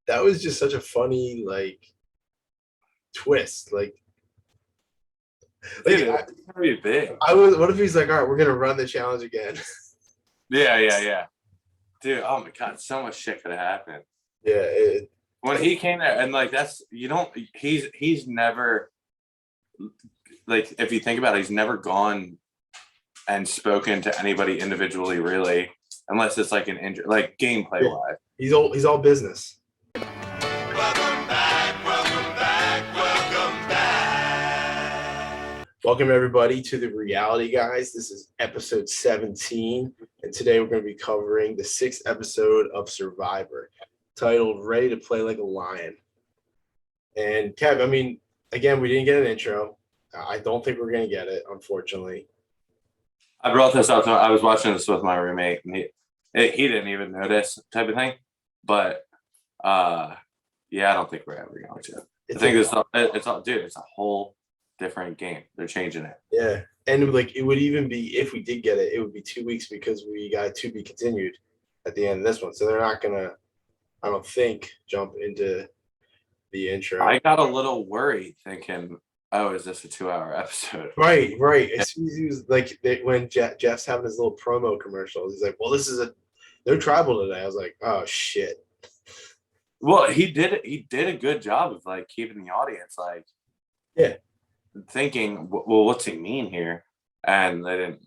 that was just such a funny twist. Dude, it's gonna be big. I was. What if he's like, all right, we're gonna run the challenge again? Yeah. Dude, oh my god, so much shit could have happened. Yeah. When he came there, and he's never, like, if you think about it, he's never gone and spoken to anybody individually, really, unless it's like an injury, like gameplay wise. He's all business. Welcome everybody to the Reality Guys. This is episode 17, and today we're going to be covering the 6th episode of Survivor, titled "Ready to Play Like a Lion." And Kev, I mean, again, we didn't get an intro. I don't think we're going to get it, unfortunately. I brought this up. I was watching this with my roommate, and he didn't even notice, type of thing. But yeah, I don't think we're ever going to. I think it's a whole different game. They're changing it. Yeah, and like it would even be, if we did get it, it would be 2 weeks because we got to be continued at the end of this one. So they're not gonna, I don't think, jump into the intro. I got a little worried thinking, oh, is this a 2-hour episode? Right. As soon as he was like, when Jeff's having his little promo commercials, he's like, well, they're tribal today. I was like, oh shit. Well, he did a good job of like keeping the audience like, yeah, thinking, well, what's he mean here? And they didn't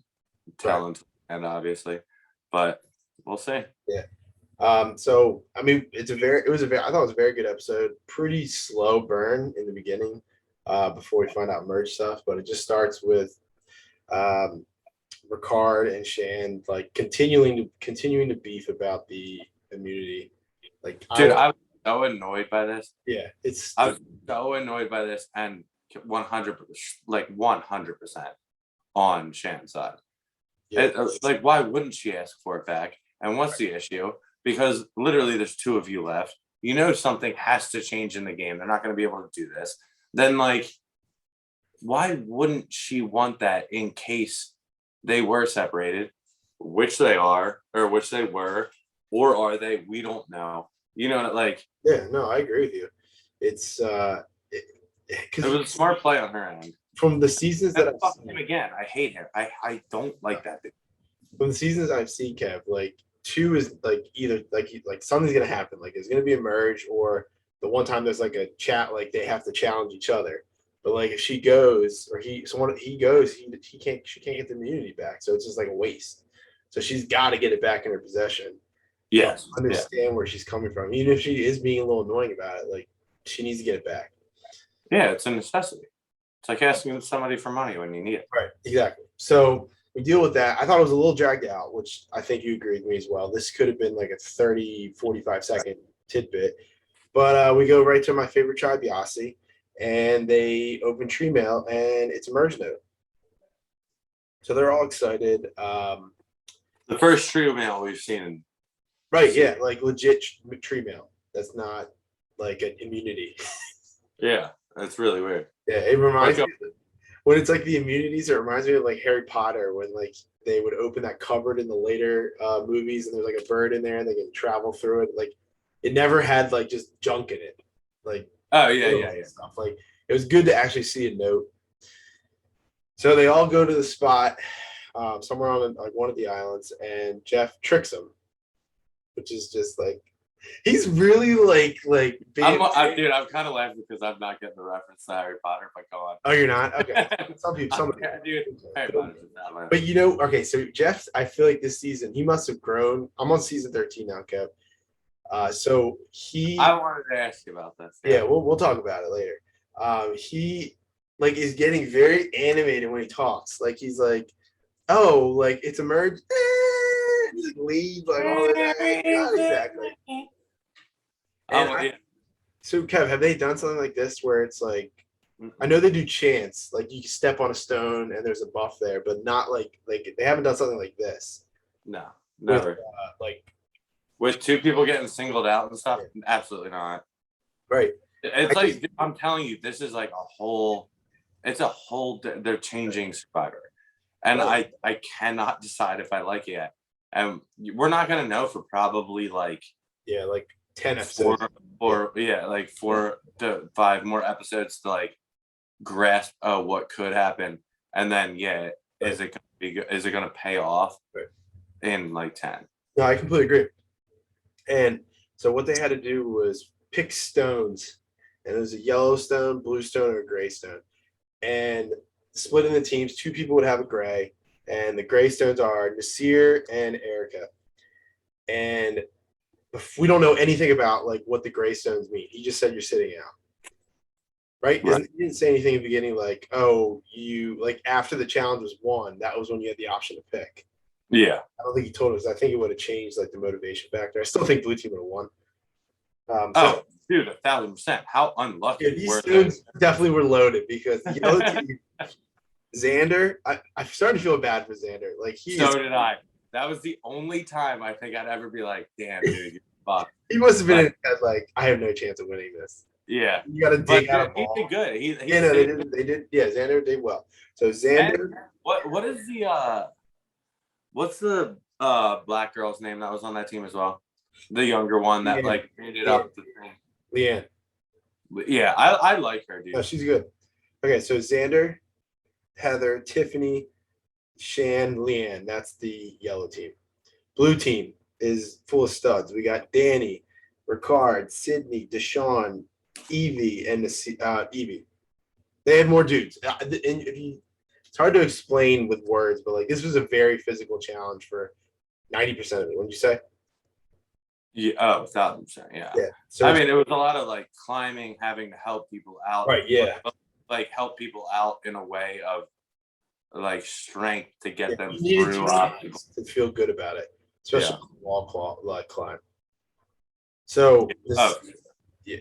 tell him, and obviously, but we'll see. Yeah. So I mean, I thought it was a very good episode. Pretty slow burn in the beginning, before we find out merge stuff, but it just starts with Ricard and Shan like continuing to beef about the immunity. Like, dude, I was so annoyed by this. Yeah, I was so annoyed by this, and 100% on Shan's side. Yeah. Like, why wouldn't she ask for it back? And what's the issue? Because literally there's 2 of you left. You know something has to change in the game. They're not going to be able to do this. Then, like, why wouldn't she want that in case they were separated? Which they are, or which they were, or are they? We don't know. You know, like... Yeah, no, I agree with you. It's... it was a smart play on her end. From the seasons that I've seen, him again, I hate him. I don't like that thing. From the seasons I've seen, Kev, like 2 is like either like something's gonna happen, like it's gonna be a merge, or the one time there's like a chat, like they have to challenge each other. But like if she goes or she can't get the immunity back, so it's just like a waste. So she's got to get it back in her possession. Yes, understand where she's coming from, even if she is being a little annoying about it. Like she needs to get it back. Yeah, it's a necessity. It's like asking somebody for money when you need it. Right, exactly. So we deal with that. I thought it was a little dragged out, which I think you agree with me as well. This could have been like a 30, 45-second tidbit. But we go right to my favorite tribe, Yasi, and they open tree mail, and it's a merge note. So they're all excited. The first tree mail we've seen. Right, yeah, like legit tree mail. That's not like an immunity. Yeah. That's really weird. Yeah, it reminds me when it's like the immunities. It reminds me of like Harry Potter when like they would open that cupboard in the later movies, and there's like a bird in there, and they can travel through it. Like it never had like just junk in it. Like yeah. Stuff like it was good to actually see a note. So they all go to the spot somewhere on like one of the islands, and Jeff tricks them, which is just like. He's really like dude, I'm kind of laughing because I'm not getting the reference to Harry Potter, but go on. Oh, you're not? Okay. Some people. Dude, Harry Potter's not, man. But you know, okay, so Jeff, I feel like this season he must have grown. I'm on season 13 now, Kev. So I wanted to ask you about this. Yeah, we'll talk about it later. He like is getting very animated when he talks. Like he's like, oh, like it's a merge. Just leave like all that. Not exactly. So Kev, have they done something like this where it's like, I know they do chants, like you can step on a stone and there's a buff there, but not like they haven't done something like this. No, never. With 2 people getting singled out and stuff, absolutely not. Right. It's I'm telling you, this is like they're changing Survivor, and I cannot decide if I like it. And we're not gonna know for probably like 10 episodes. or like 4 to 5 more episodes to like grasp what could happen, and then is it going to pay off in like 10? No, I completely agree. And so what they had to do was pick stones, and it was a yellow stone, blue stone, or a gray stone, and split in the teams. 2 people would have a gray, and the gray stones are Nasir and Erica. And we don't know anything about like what the gray stones mean. He just said you're sitting out, right? He didn't say anything in the beginning like, oh, you like after the challenge was won, that was when you had the option to pick. Yeah, I don't think he told us. I think it would have changed like the motivation factor. I still think blue team would have won. Dude, 1,000%. How unlucky were they? Definitely were loaded because the other team, Xander, I'm starting to feel bad for Xander. Like so did I. That was the only time I think I'd ever be like, damn, dude, you're fucked. He must have been like, I have no chance of winning this. Yeah. You got to dig out a ball. He did good. They did. Yeah, Xander did well. So Xander. And what is what's the black girl's name that was on that team as well? The younger one that like made it up the thing. Leanne. Yeah, I like her, dude. Oh, she's good. Okay, so Xander, Heather, Tiffany, Shan, Leanne. That's the yellow team. Blue team is full of studs. We got Danny, Ricard, Sydney, Deshaun, Evie, and Evie. They had more dudes. And it's hard to explain with words, but like this was a very physical challenge for 90% of it. Wouldn't you say? Yeah, 1,000%. Yeah. So I mean, it was a lot of like climbing, having to help people out. Right. Yeah. Like help people out in a way of like strength to get them through obstacles to feel good about it, especially wall climb. So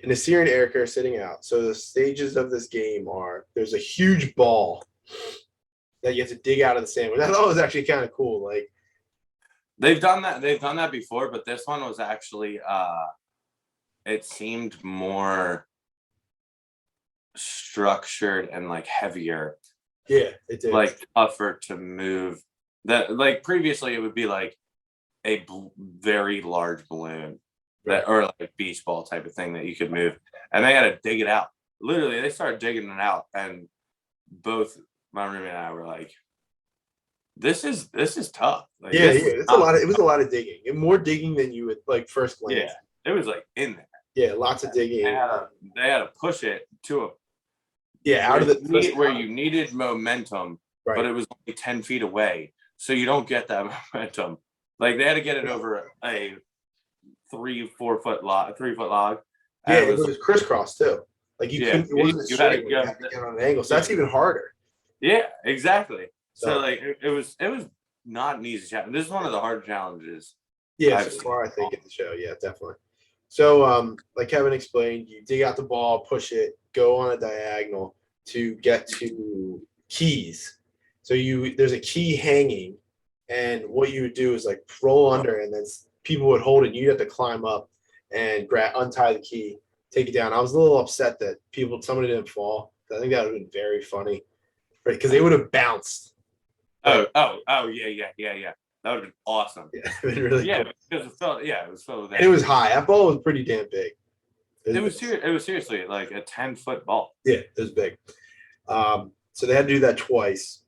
Nasir and Erica are sitting out. So the stages of this game are there's a huge ball that you have to dig out of the sand, which I thought was actually kind of cool. Like they've done that before, but this one was actually it seemed more structured and like heavier. Yeah, it did. Like tougher to move. That like previously it would be like a very large balloon or like beach ball type of thing that you could move, and they had to dig it out. Literally, they started digging it out, and both my roommate and I were like, "This is tough." Like, it's a lot. It was a lot of digging, and more digging than you would like first glance. Yeah, it was like in there. Yeah, lots of digging. They had to push it to out of the where you needed momentum, but it was only 10 feet away, so you don't get that momentum. Like they had to get it over a 3-4 foot log, 3 foot log. Yeah, it was crisscross too. Like you couldn't. It wasn't straight. You had to get on an angle, so that's even harder. Yeah, exactly. So like it was not an easy challenge. This is one of the hard challenges. Yeah, so far I think in the show. Yeah, definitely. So like Kevin explained, you dig out the ball, push it, go on a diagonal to get to keys. So there's a key hanging, and what you would do is like roll under, and then people would hold it. You have to climb up and untie the key, take it down. I was a little upset that somebody didn't fall. I think that would have been very funny, right? Because they would have bounced. Oh, yeah. That would have been awesome. Yeah, it been really cool. Because it was filled with that. And it was high. That ball was pretty damn big. It was seriously like a 10-foot ball. Yeah, it was big. So they had to do that twice.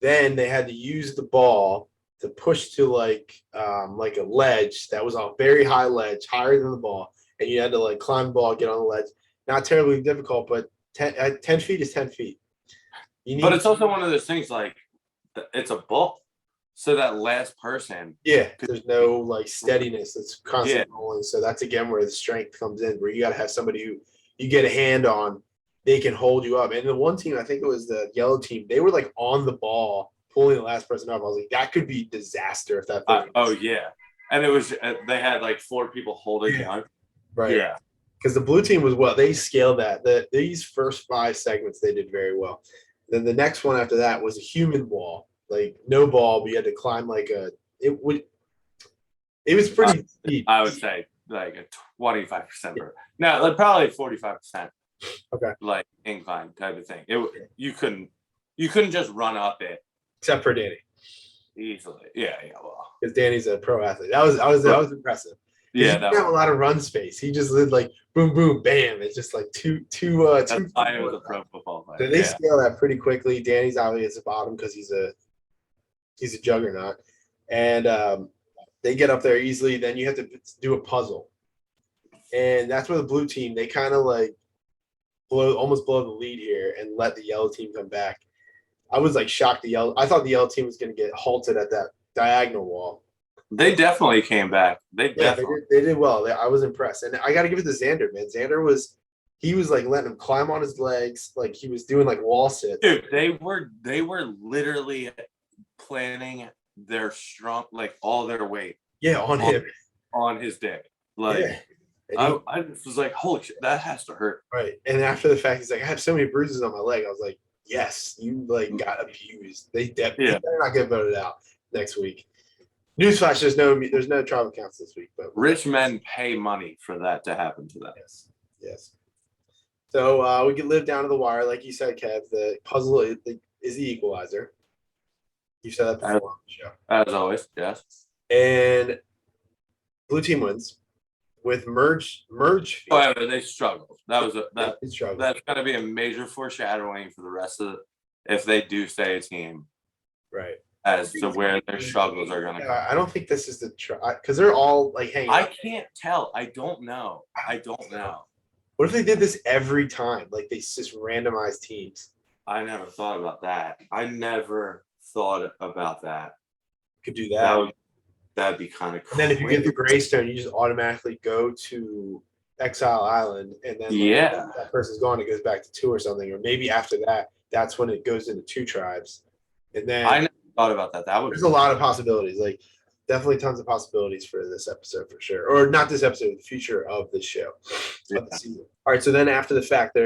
Then they had to use the ball to push to like a ledge that was a very high ledge, higher than the ball, and you had to like climb the ball, get on the ledge. Not terribly difficult, but 10 feet is 10 feet. But it's also one of those things like it's a ball. So that last person. Yeah, there's no like steadiness. It's constantly rolling. So that's again where the strength comes in, where you got to have somebody who you get a hand on, they can hold you up. And the one team, I think it was the yellow team, they were like on the ball, pulling the last person up. I was like, that could be disaster if that thing. And it was, they had like 4 people holding on. Right. Yeah. Because the blue team was they scaled that. These first 5 segments, they did very well. Then the next one after that was a human wall. Like no ball, but you had to climb it was pretty steep. I would say like a 25%. No, like probably 45%. Okay. Like incline type of thing. You couldn't just run up it. Except for Danny. Easily. Yeah, well. Because Danny's a pro athlete. That was impressive. He Yeah, didn't that have a one. lot of run space. He just did like boom, boom, bam. It's just like That's why he was a pro football So player. they Yeah. scale that pretty quickly. Danny's obviously at the bottom because he's a juggernaut, and they get up there easily. Then you have to do a puzzle, and that's where the blue team they kind of like almost blow the lead here and let the yellow team come back. I was like shocked. I thought the yellow team was going to get halted at that diagonal wall. They definitely came back. Yeah, they did well. I was impressed, and I got to give it to Xander, man. Xander was like letting him climb on his legs, like he was doing like wall sits. Dude, they were literally planning their strong, like all their weight. Yeah, on him, on his dick. Like, yeah. I was like, holy shit, that has to hurt. Right, and after the fact, he's like, I have so many bruises on my leg. I was like, yes, you like got abused. They definitely better not get voted out next week. Newsflash: there's no tribal counts this week, but rich men pay money for that to happen to them. Yes. So we can live down to the wire, like you said, Kev. The puzzle is the equalizer. You said that before on the show. As always, yes. And blue team wins with merge. However, they struggled. That's going to be a major foreshadowing for the rest of if they do stay a team. Right. As to where their struggles are going to come. I don't think this is the try because they're all like hanging. I can't tell. I don't know. What if they did this every time? Like they just randomized teams. I never thought about that. Could do that. That'd be kind of cool. And then if you get the Greystone, you just automatically go to Exile Island, and then that person's gone. It goes back to 2 or something, or maybe after that, that's when it goes into 2 tribes. And then I never thought about that. There's a lot of possibilities. Like definitely tons of possibilities for this episode for sure, or not this episode, the future of this show, of the season. All right, so then after the fact,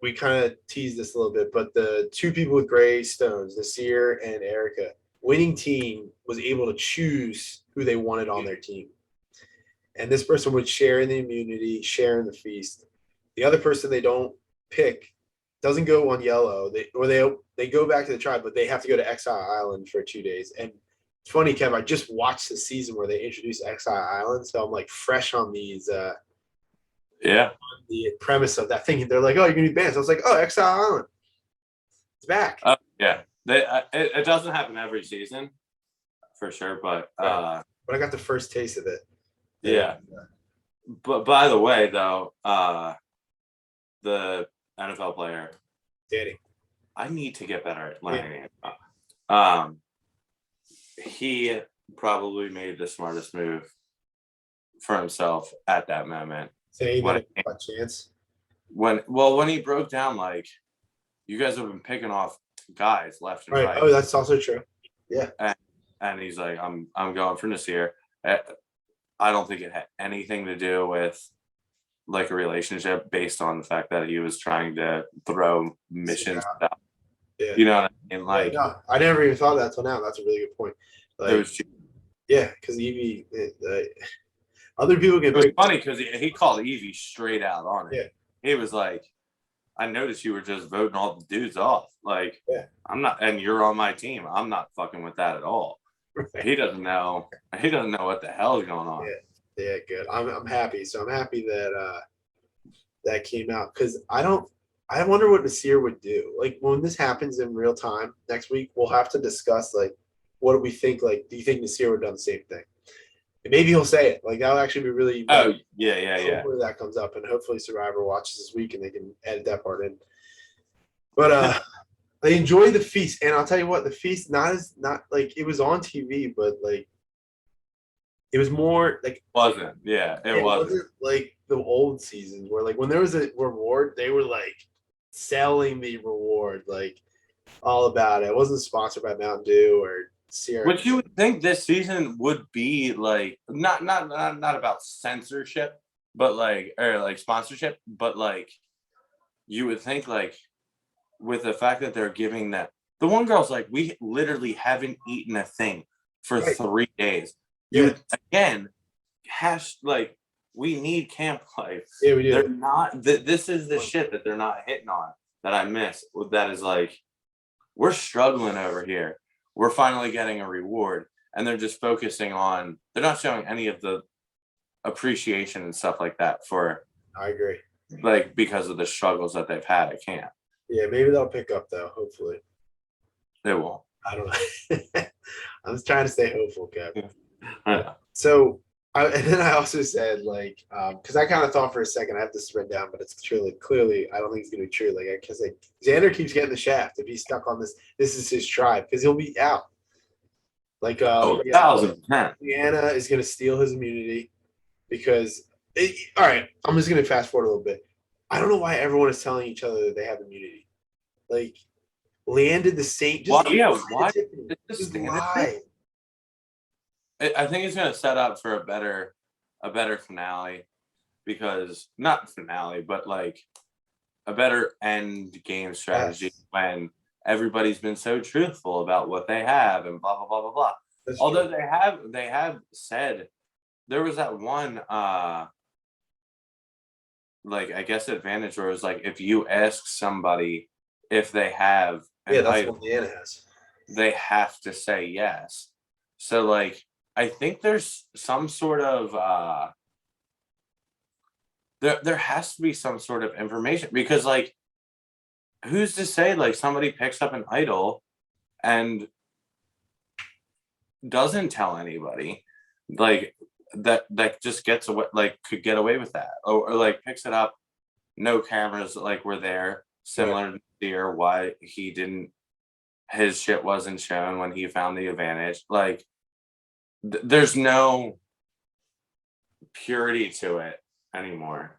we kind of teased this a little bit, but the 2 people with gray stones, Nasir and Erica, winning team was able to choose who they wanted on their team. And this person would share in the immunity, share in the feast. The other person they don't pick doesn't go on yellow. They go back to the tribe, but they have to go to Exile Island for 2 days. And it's funny, Kev, I just watched the season where they introduced Exile Island, so I'm like fresh on these on the premise of that thing. They're like, oh, you're gonna be banned. So I was like, oh, Exile Island. It's back. Yeah. It doesn't happen every season for sure, but I got the first taste of it. Yeah. But by the way, though, the NFL player, Danny, I need to get better at learning it. He probably made the smartest move for himself at that moment. Saying that a chance. When he broke down, like, you guys have been picking off guys left and right. Oh, that's also true. Yeah. And he's like, I'm going for Nasir. I don't think it had anything to do with like a relationship based on the fact that he was trying to throw missions out. Yeah. You know what I mean? Like, I never even thought of that until now. That's a really good point. Like, because Evie, other people get. It was funny because he called Evie straight out on it. Yeah. He was like, I noticed you were just voting all the dudes off. Like, I'm not, and you're on my team. I'm not fucking with that at all. Right. He doesn't know what the hell is going on. Yeah, good. I'm happy. So I'm happy that that came out because I wonder what Nasir would do. Like when this happens in real time next week, we'll have to discuss like what do we think? Like, do you think Nasir would have done the same thing? And maybe he'll say it. Like that'll actually be really. Hopefully that comes up, and hopefully Survivor watches this week and they can edit that part in. But I enjoy the feast, and I'll tell you what, the feast not like it was on TV, but like it was more like it wasn't like the old seasons where like when there was a reward, they were like selling the reward, like all about it. It wasn't sponsored by Mountain Dew or Sierra. Which you would think this season would be like not about censorship, but like or like sponsorship, but like you would think like with the fact that they're giving that the one girl's like, we literally haven't eaten a thing for 3 days. You would, again, like we need camp life. Yeah, we do. They're not. This is the shit that they're not hitting on that I miss. That is like, we're struggling over here. We're finally getting a reward, and they're just focusing on. They're not showing any of the appreciation and stuff like that for I agree. like because of the struggles that they've had at camp. Yeah, maybe they'll pick up though. Hopefully, They won't. I don't know. I'm just trying to stay hopeful, Kev. Yeah. So, and then I also said like, because I kind of thought for a second I have this written down, but it's truly clearly I don't think it's gonna be true. Like, because like Xander keeps getting the shaft if he's stuck on this. This is his tribe because he'll be out. Like, 1,000%. Leanna is gonna steal his immunity because. All right, I'm just gonna fast forward a little bit. I don't know why everyone is telling each other that they have immunity. Like, Leanne did the same. Why? Why? Just lie. I think it's going to set up for a better finale, because not finale, but like a better end game strategy when everybody's been so truthful about what they have and blah blah blah blah blah. That's Although true. they have said there was that one like I guess advantage where it was like if you ask somebody if they have that's what Leanna has. They have to say yes. So like I think there's some sort of there has to be some sort of information, because like who's to say like somebody picks up an idol and doesn't tell anybody, like that just gets away, like could get away with that, or like picks it up, no cameras like were there, similar to Deer, why he didn't, his shit wasn't shown when he found the advantage. Like there's no purity to it anymore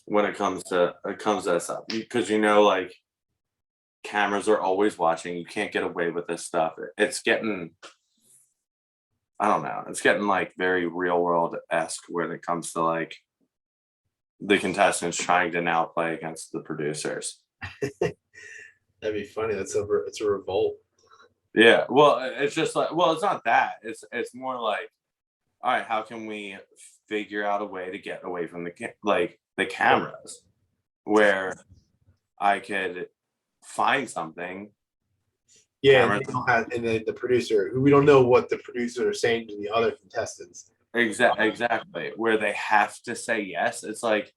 when it comes to this up, because like cameras are always watching. You can't get away with this stuff. It's getting, I don't know, it's getting like very real world-esque when it comes to like the contestants trying to now play against the producers. That'd be funny. It's a revolt. Yeah, well, it's just like, well, it's not that. It's more like, all right, how can we figure out a way to get away from the cameras, where I could find something. Yeah, and the producer, who we don't know what the producers are saying to the other contestants. Exactly, where they have to say yes. It's like,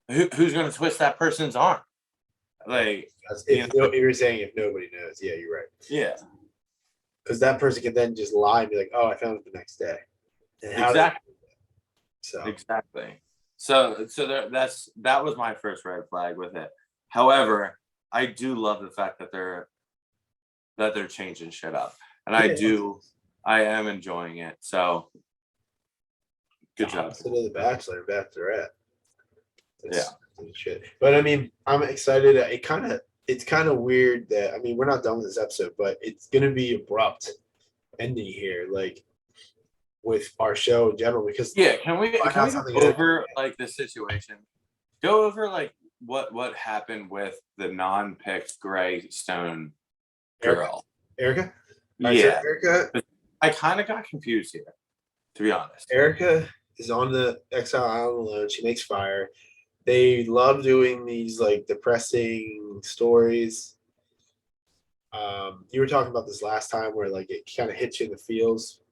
who's going to twist that person's arm? Like, you're saying if nobody knows, yeah, you're right. Yeah, because that person can then just lie and be like, "Oh, I found it the next day." Exactly. So that was my first red flag with it. However, I do love the fact that they're changing shit up, and I am enjoying it. So good job. To the Bachelor, Bachelorette. Yeah. Shit. But I mean, I'm excited. It's kind of weird that, I mean, we're not done with this episode, but it's gonna be abrupt ending here, like with our show in general. Because can we go over like the situation? Go over like what happened with the non-picked Gray Stone girl, Erica. Right, so Erica. I kind of got confused here, to be honest. Erica is on the Exile Island alone. She makes fire. They love doing these like depressing stories. You were talking about this last time where like it kind of hits you in the feels.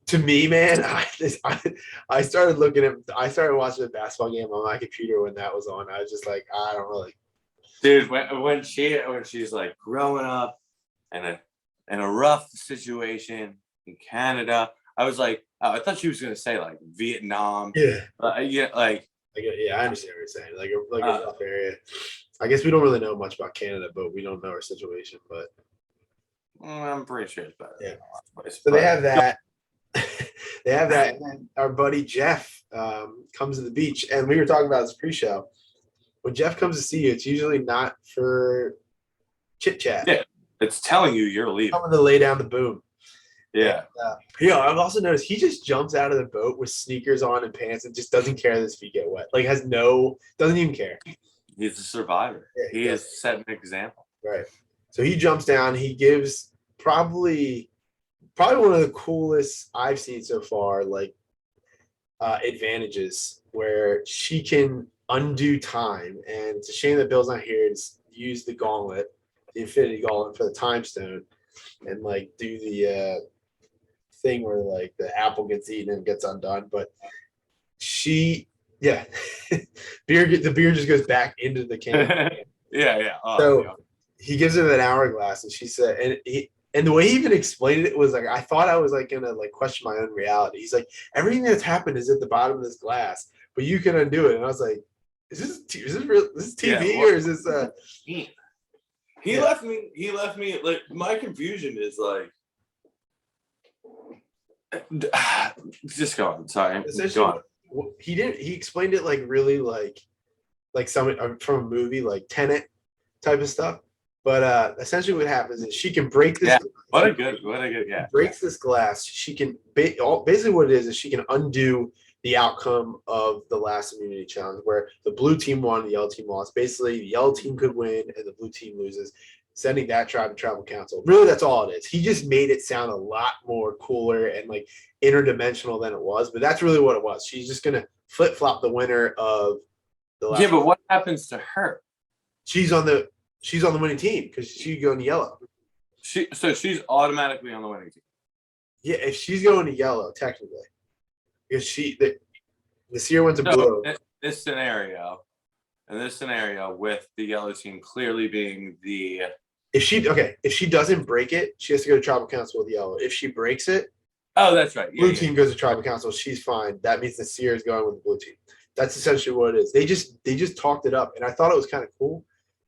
To me, man, I started watching the basketball game on my computer when that was on. I was just like, I don't really. Dude, when she's like growing up in a rough situation in Canada, I was like, oh, I thought she was gonna say like Vietnam. Yeah. Yeah, I understand what you're saying. Like a rough area. I guess we don't really know much about Canada, but we don't know our situation. But I'm pretty sure it's better. Yeah. So they have that. They have that, and then our buddy Jeff comes to the beach, and we were talking about this pre-show. When Jeff comes to see you, it's usually not for chit chat. Yeah, it's telling you you're leaving. Coming to lay down the boom. Yeah. And, I've also noticed he just jumps out of the boat with sneakers on and pants and just doesn't care that his feet get wet. Like doesn't even care. He's a survivor. Yeah, he has set an example. Right. So he jumps down. He gives probably one of the coolest I've seen so far, like advantages where she can undo time. And it's a shame that Bill's not here to use the gauntlet, the Infinity Gauntlet for the time stone, and like do the thing where like the apple gets eaten and gets undone. But Yeah, the beer just goes back into the can. Yeah. Oh, So yeah. he gives her an hourglass, and she said, and the way he even explained it was like I thought I was like gonna like question my own reality. He's like, everything that's happened is at the bottom of this glass, but you can undo it. And I was like, is this real? This is TV or is this He Yeah. left me. He left me. Like my confusion is like. Just go on. Sorry. Go on. He explained it like really like some from a movie like Tenet type of stuff. But essentially, what happens is she can break this. Yeah. What a good. Yeah. Breaks this glass. She can basically what it is she can undo the outcome of the last immunity challenge, where the blue team won, the yellow team lost. Basically, the yellow team could win and the blue team loses, sending that tribe to tribal council. Really, that's all it is. He just made it sound a lot more cooler and like interdimensional than it was, but that's really what it was. She's just gonna flip flop the winner of the last. Yeah, but what happens to her? She's on the winning team because she's going to yellow. So she's automatically on the winning team. Yeah, if she's going to yellow, technically, because the Seer went to blue. In this scenario, with the yellow team clearly being the if she doesn't break it, she has to go to tribal council with yellow. If she breaks it, that's right. Blue team goes to tribal council. She's fine. That means the Seer is going with the blue team. That's essentially what it is. They just talked it up, and I thought it was kind of cool.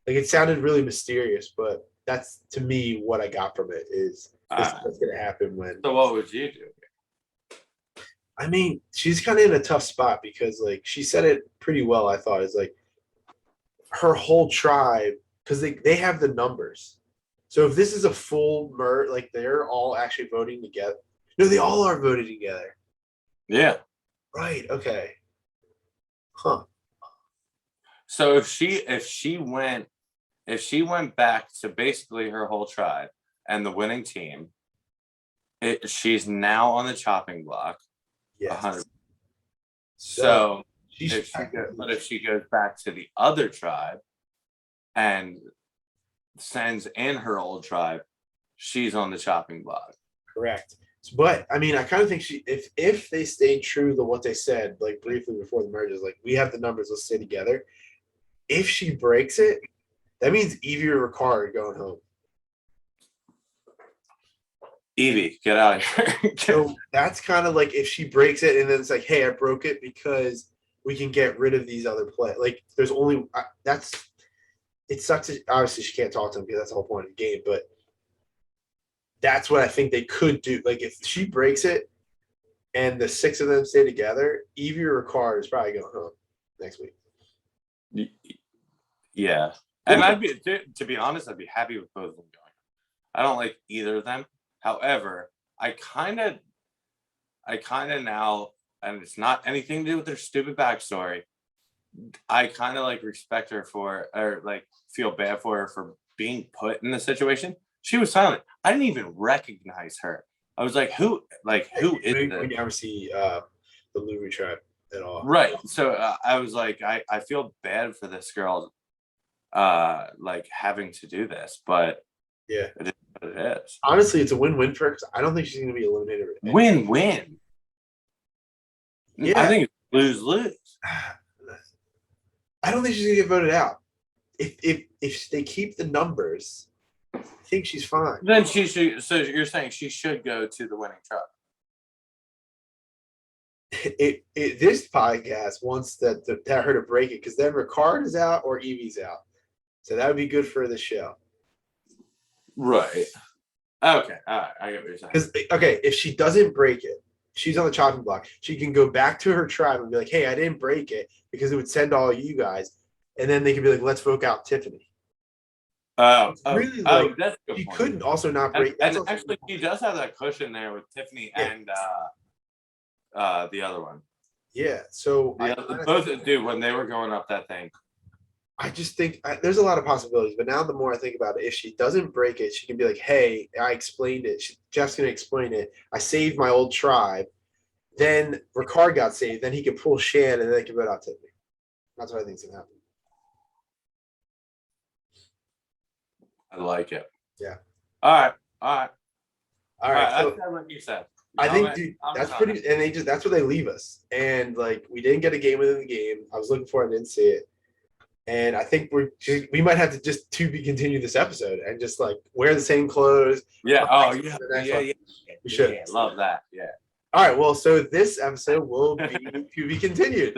Like it sounded really mysterious, but that's to me what I got from it is this is what's gonna happen when. So what would you do? I mean, she's kind of in a tough spot because like she said it pretty well. I thought is like her whole tribe because they have the numbers. So if this is a full like they're all actually voting together. No, they all are voting together. Yeah. Right. Okay. Huh. So if she went back to basically her whole tribe and the winning team, she's now on the chopping block. Yes. 100%. So if she goes back to the other tribe and sends in her old tribe, she's on the chopping block. Correct. But I mean, I kind of think if they stay true to what they said, like briefly before the merge, is like we have the numbers, let's stay together. If she breaks it, that means Evie or Ricard are going home. Evie, get out of here. So that's kind of like if she breaks it, and then it's like, hey, I broke it because we can get rid of these other play. Like, there's only it sucks. Obviously, she can't talk to them because that's the whole point of the game. But that's what I think they could do. Like, if she breaks it, and the six of them stay together, Evie or Ricard is probably going home next week. Yeah, and I'd be, to be honest, I'd be happy with both of them going. I don't like either of them. However, I kind of now, and it's not anything to do with their stupid backstory. I kind of like respect her for, or like feel bad for her for being put in the situation. She was silent. I didn't even recognize her. I was like, who is this? We never see the Luby tribe at all. Right. So I was like, I feel bad for this girl, like having to do this, but yeah, it is what it is. Honestly, it's a win-win for her. I don't think she's going to be eliminated. Win-win. Yeah. I think it's lose-lose. I don't think she's going to get voted out. If they keep the numbers, I think she's fine. Then she should. So you're saying she should go to the winning tribe? This podcast wants her to break it because then Ricard is out or Evie's out, so that would be good for the show. Right. Okay. All right. I get what you're saying. Because if she doesn't break it, she's on the chopping block. She can go back to her tribe and be like, "Hey, I didn't break it," because it would send all you guys, and then they could be like, "Let's vote out Tiffany." That's a good she point. couldn't also not break. And actually, she does have that cushion there with Tiffany and the other one. Yeah. So both dude when they were going up that thing. I just think there's a lot of possibilities, but now the more I think about it, if she doesn't break it, she can be like, "Hey, I explained it. Jeff's gonna explain it. I saved my old tribe." Then Ricard got saved. Then he can pull Shan, and then they can vote out Tiffany. That's what I think is gonna happen. I like it. Yeah. All right. So, That's what you said. I think, dude, that's pretty. And that's where they leave us. And like, we didn't get a game within the game. I was looking for it, I didn't see it. And I think we might have to just to be continue this episode and just like wear the same clothes. Yeah. Oh yeah. Yeah. We should. Love that. Yeah. All right. Well, so this episode will be to be continued.